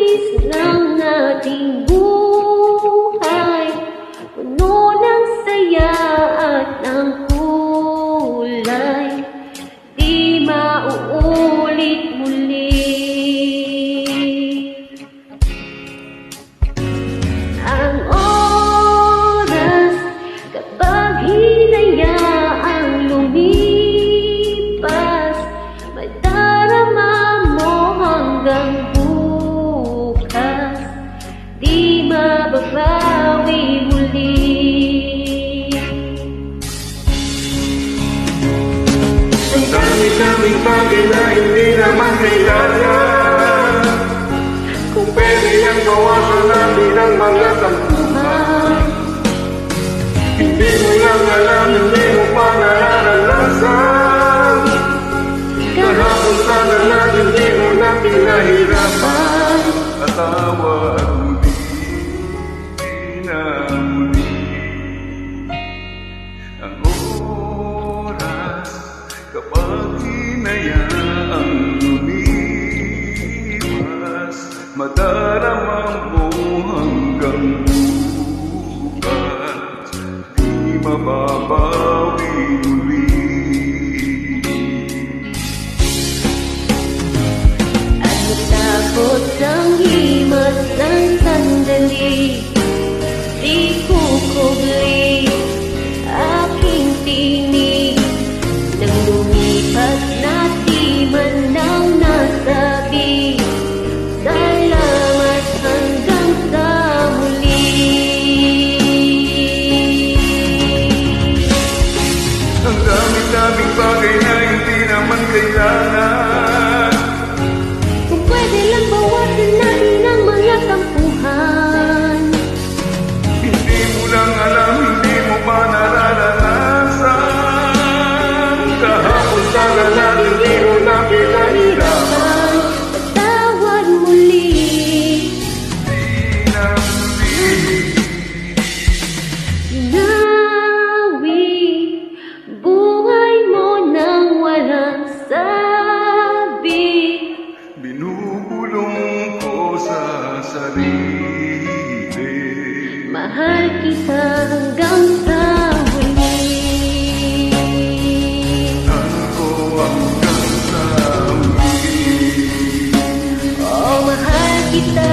nais ng ating buhay, puno ng saya at ng kulay, di mauulit muli. Ang oras kapag hinayaang lumipas, madarama mo hanggang bukas, di mababawi muli. Ang dami-daming bagay na hindi naman kailangan, kung pwede ang bawasan natin ang mga tampuhan. Hindi mo lang alam, hindi mo pa nararanasan. Kahapon sana natin, hindi mo na pinahirapan. At tawa at muli, di na muli. Ang oras kapag hinayaang lumipas, madaramang mo hanggang bukas, di mababawi muli. At matapos ang himas ng sandali, di kukubli aking tinig. Nang lumipas na di man lang nasabi, salamat hanggang sa muli. Ang dami-daming bagay na hindi naman kailangan, Kung pwede lang bawasan natin ang mga tampuhan. hindi mo lang alam, hindi mo pa nararanasan. Kahapon sana natin, hindi mo na pinahirapan. Patawad muli, Di na muli. inawi buhay mo nang walang sabi. Binubulong ko sa sarili, Mahal kita hanggang sa huli. ako hanggang sa huli. Oh, mahal kita